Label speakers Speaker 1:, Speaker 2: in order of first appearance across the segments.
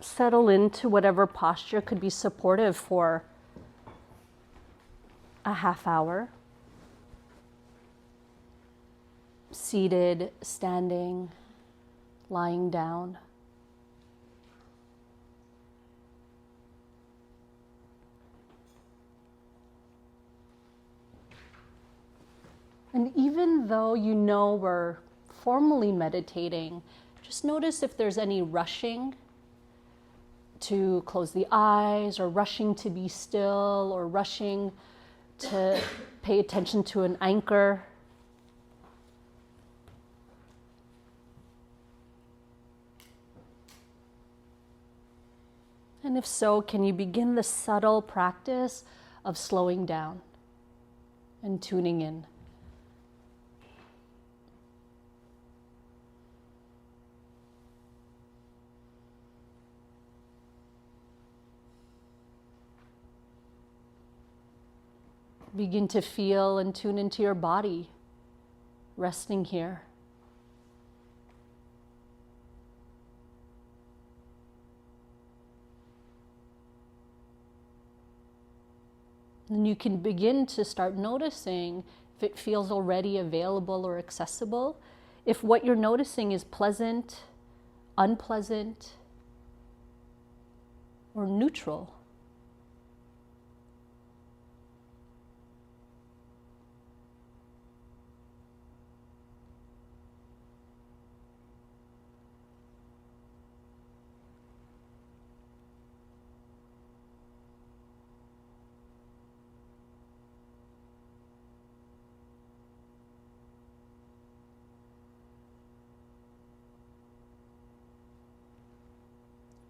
Speaker 1: settle into whatever posture could be supportive for a half hour. Seated, standing, lying down. And even though you know we're formally meditating, just notice if there's any rushing to close the eyes, or rushing to be still, or rushing to pay attention to an anchor. And if so, can you begin the subtle practice of slowing down and tuning in? Begin to feel and tune into your body, resting here. And you can begin to start noticing if it feels already available or accessible, if what you're noticing is pleasant, unpleasant, or neutral.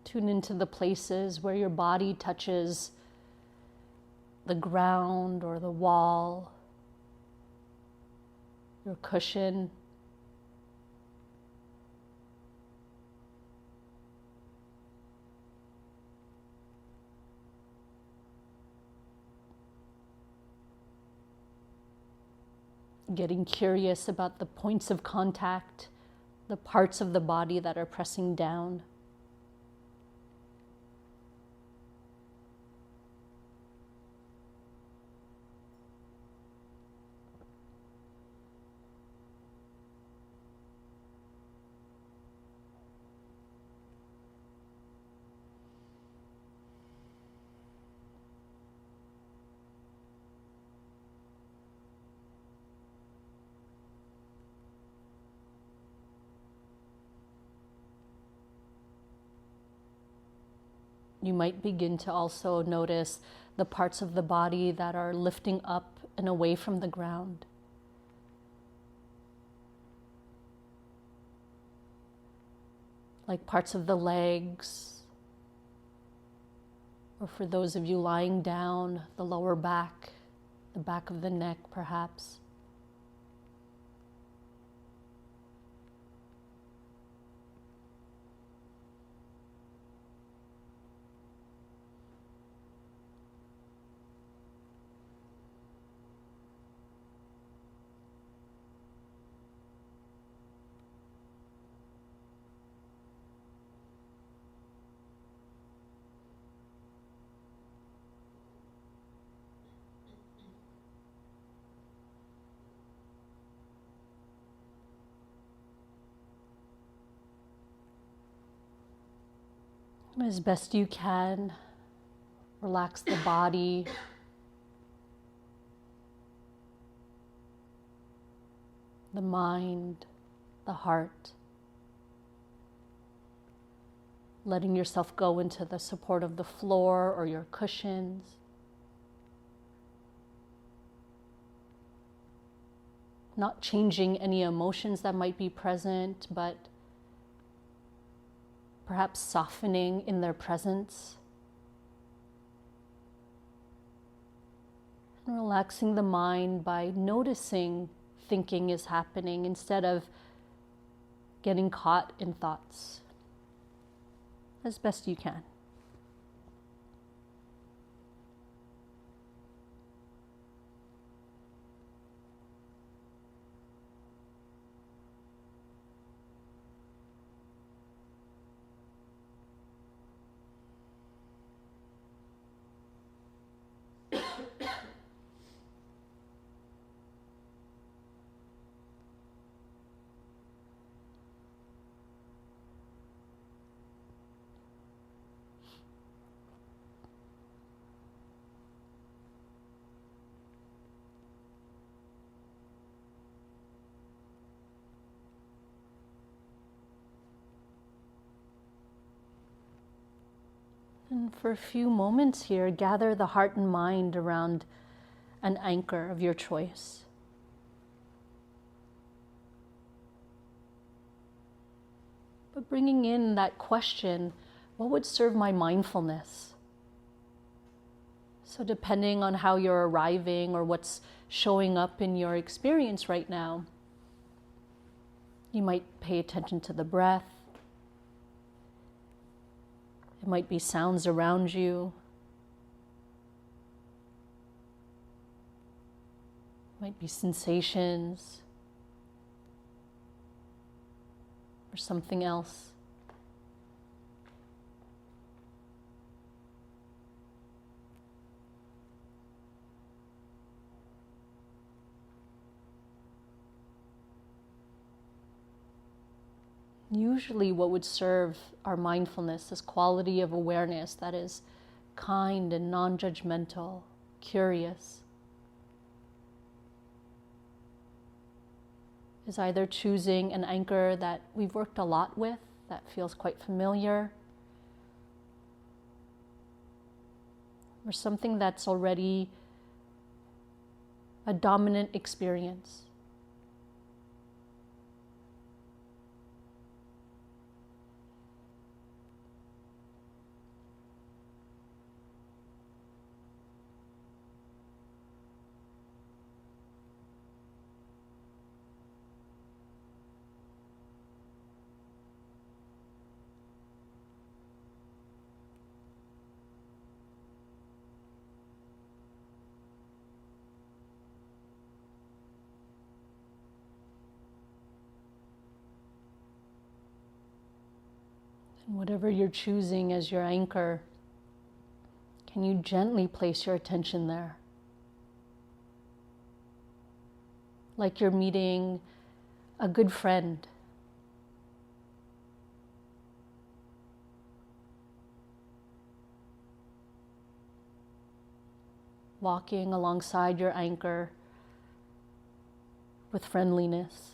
Speaker 1: Tune into the places where your body touches the ground or the wall, your cushion. Getting curious about the points of contact, the parts of the body that are pressing down. You might begin to also notice the parts of the body that are lifting up and away from the ground. Like parts of the legs, or for those of you lying down, the lower back, the back of the neck perhaps. As best you can, relax the body, the mind, the heart, letting yourself go into the support of the floor or your cushions. Not changing any emotions that might be present, but perhaps softening in their presence. And relaxing the mind by noticing thinking is happening instead of getting caught in thoughts, as best you can. And for a few moments here, gather the heart and mind around an anchor of your choice. But bringing in that question, what would serve my mindfulness? So depending on how you're arriving or what's showing up in your experience right now, you might pay attention to the breath. It might be sounds around you. It might be sensations or something else. Usually what would serve our mindfulness, this quality of awareness that is kind and non-judgmental, curious, is either choosing an anchor that we've worked a lot with, that feels quite familiar, or something that's already a dominant experience. And whatever you're choosing as your anchor, can you gently place your attention there? Like you're meeting a good friend. Walking alongside your anchor with friendliness.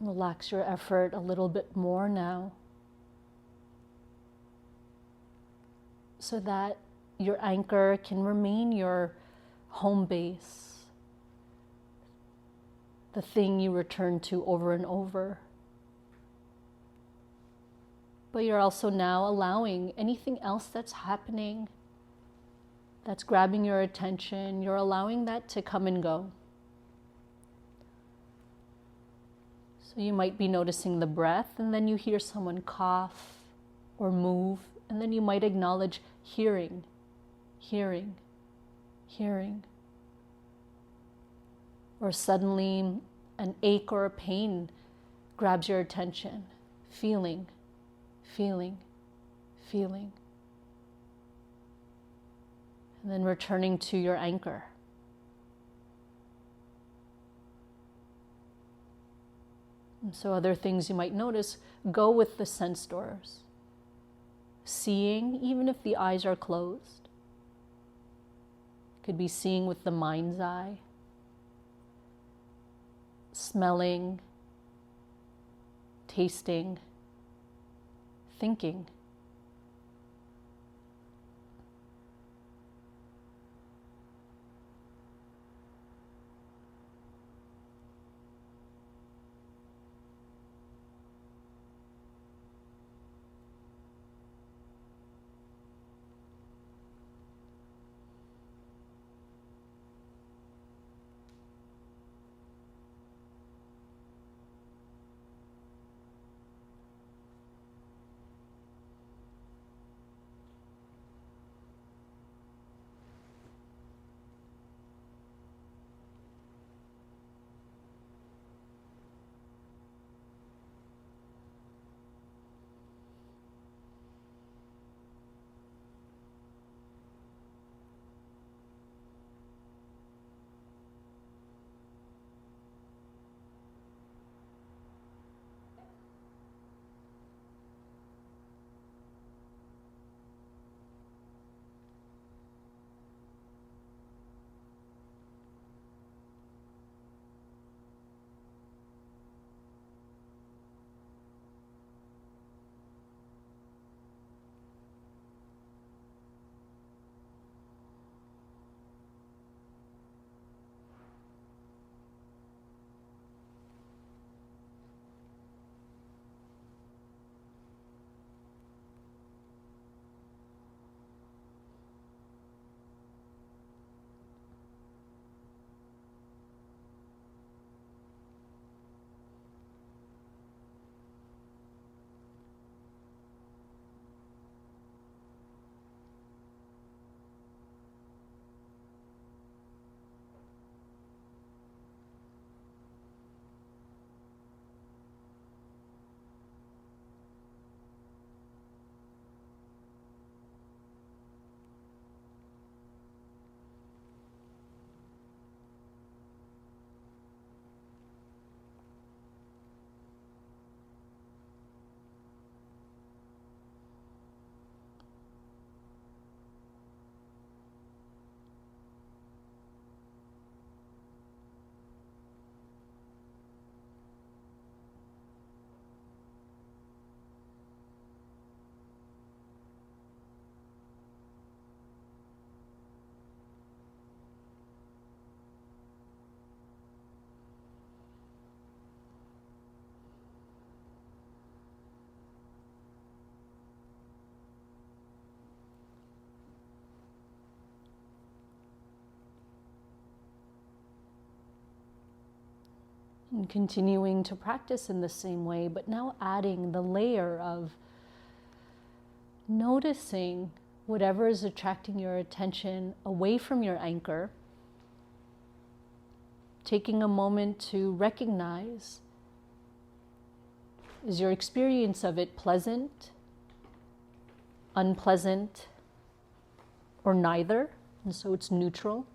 Speaker 1: Relax your effort a little bit more now, so that your anchor can remain your home base, the thing you return to over and over. But you're also now allowing anything else that's happening, that's grabbing your attention, you're allowing that to come and go. So you might be noticing the breath, and then you hear someone cough or move, and then you might acknowledge hearing, hearing, hearing. Or suddenly an ache or a pain grabs your attention, feeling, feeling, feeling. And then returning to your anchor. And so other things you might notice, go with the sense doors. Seeing, even if the eyes are closed. Could be seeing with the mind's eye. Smelling, tasting, thinking. And continuing to practice in the same way, but now adding the layer of noticing whatever is attracting your attention away from your anchor, taking a moment to recognize, is your experience of it pleasant, unpleasant, or neither? And so it's neutral.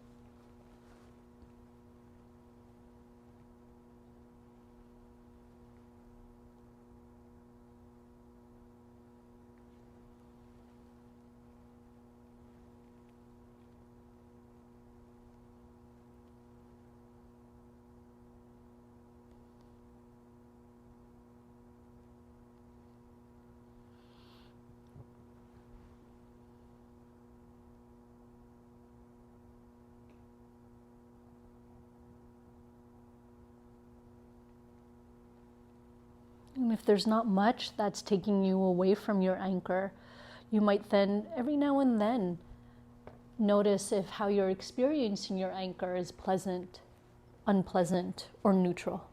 Speaker 1: And if there's not much that's taking you away from your anchor, you might then, every now and then, notice if how you're experiencing your anchor is pleasant, unpleasant, or neutral.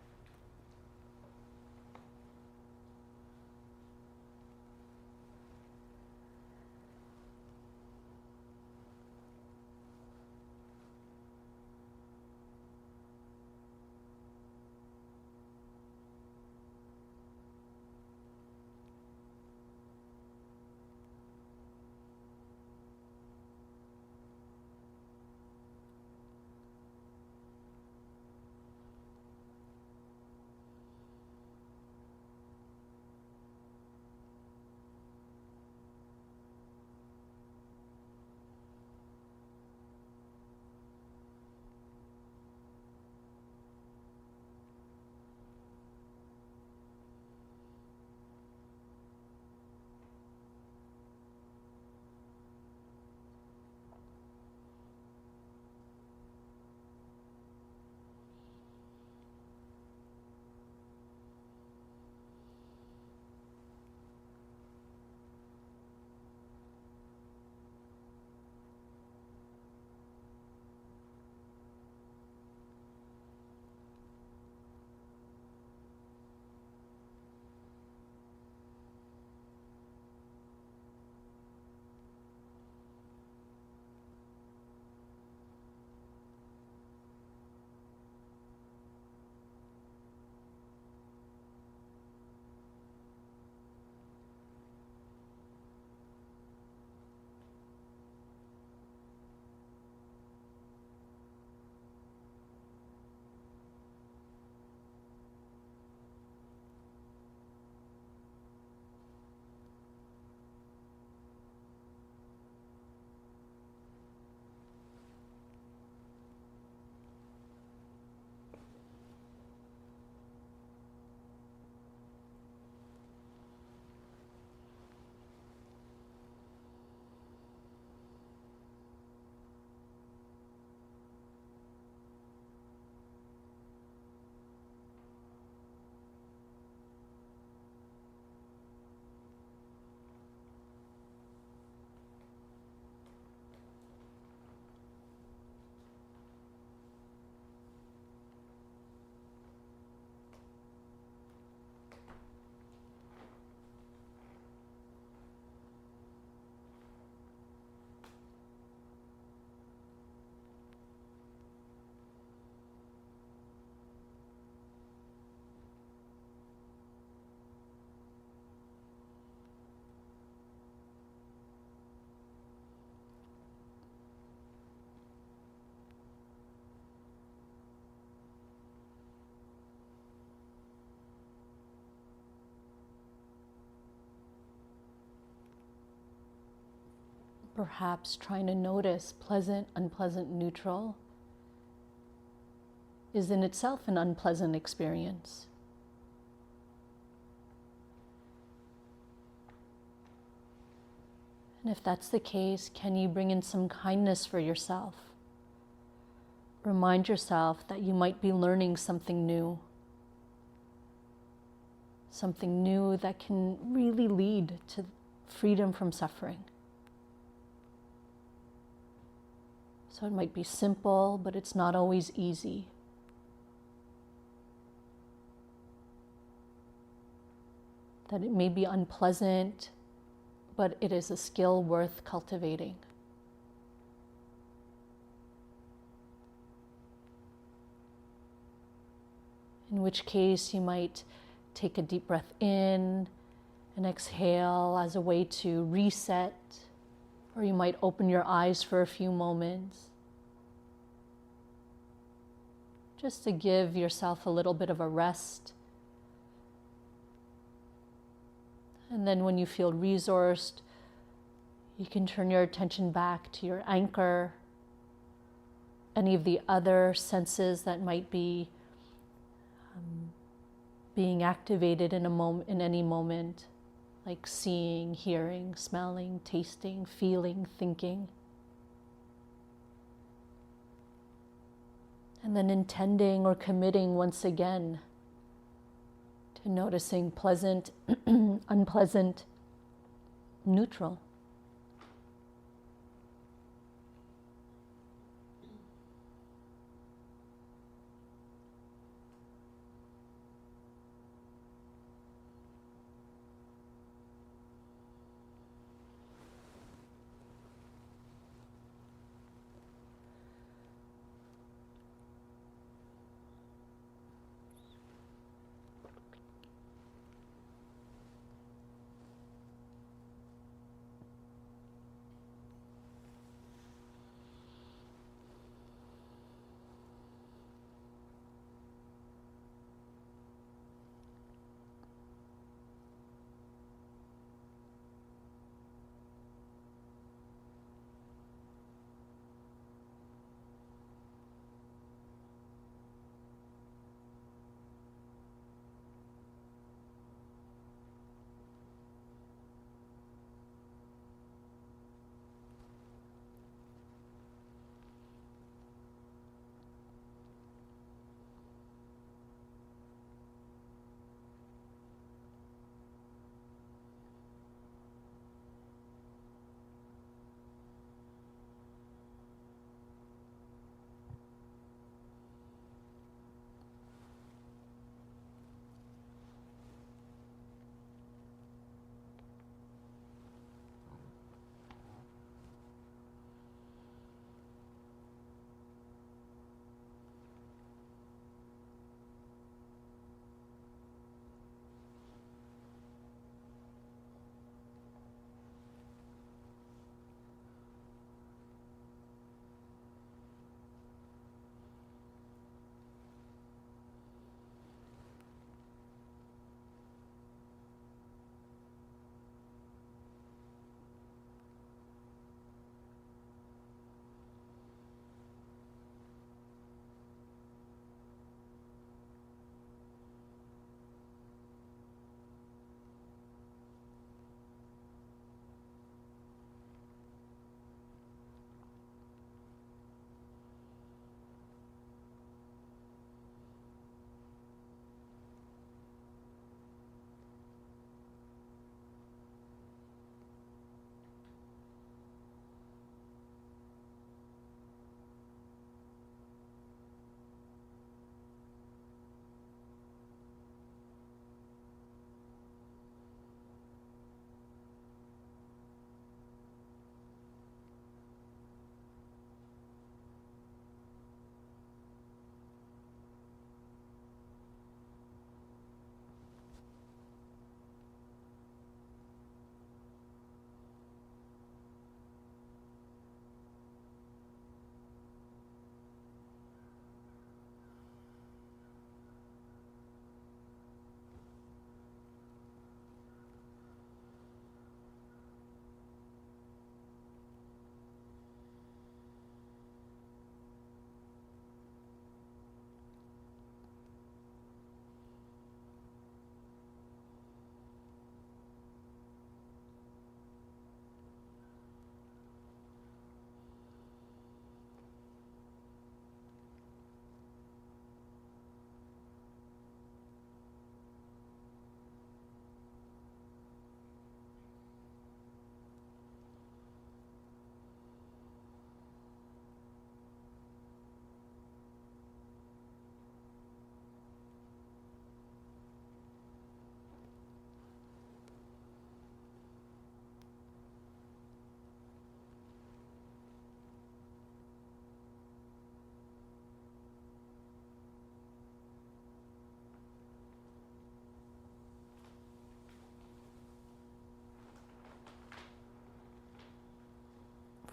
Speaker 1: Perhaps trying to notice pleasant, unpleasant, neutral is in itself an unpleasant experience. And if that's the case, can you bring in some kindness for yourself? Remind yourself that you might be learning something new that can really lead to freedom from suffering. So it might be simple, but it's not always easy. That it may be unpleasant, but it is a skill worth cultivating. In which case you might take a deep breath in and exhale as a way to reset, or you might open your eyes for a few moments, just to give yourself a little bit of a rest. And then when you feel resourced, you can turn your attention back to your anchor, any of the other senses that might be being activated in any moment, like seeing, hearing, smelling, tasting, feeling, thinking. And then intending or committing once again to noticing pleasant, unpleasant, neutral.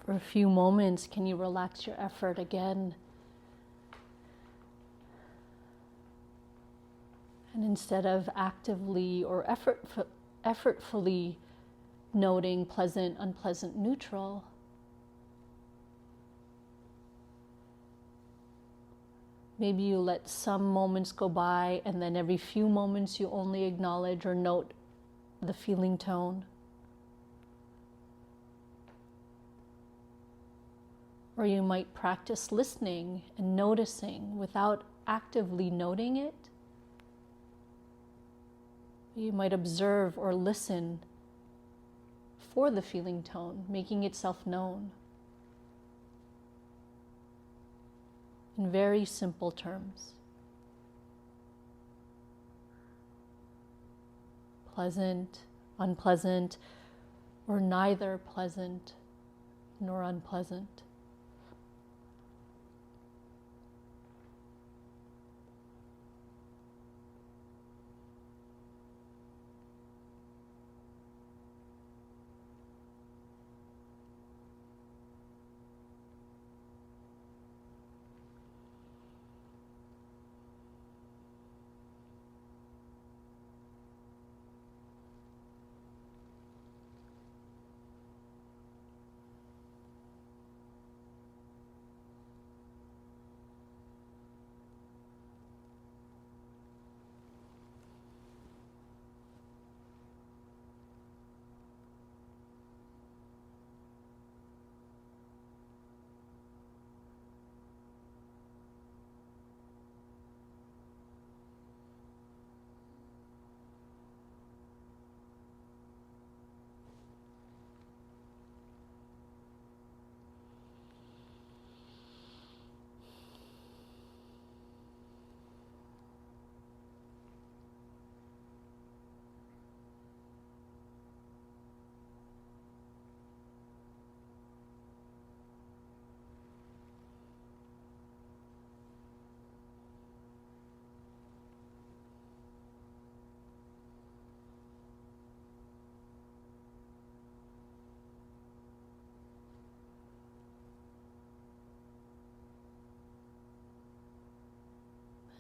Speaker 1: For a few moments, can you relax your effort again? And instead of actively or effortfully noting pleasant, unpleasant, neutral, maybe you let some moments go by and then every few moments you only acknowledge or note the feeling tone. Or you might practice listening and noticing without actively noting it. You might observe or listen for the feeling tone, making itself known in very simple terms. Pleasant, unpleasant, or neither pleasant nor unpleasant.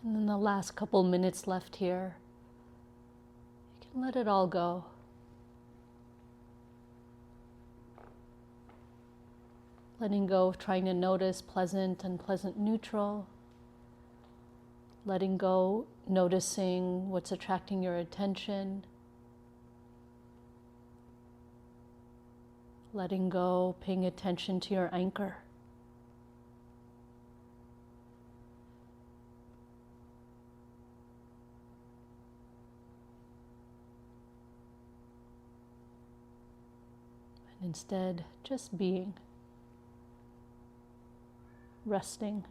Speaker 1: And then the last couple minutes left here, you can let it all go. Letting go of trying to notice pleasant, unpleasant, neutral. Letting go, noticing what's attracting your attention. Letting go, paying attention to your anchor. And instead, just being, resting.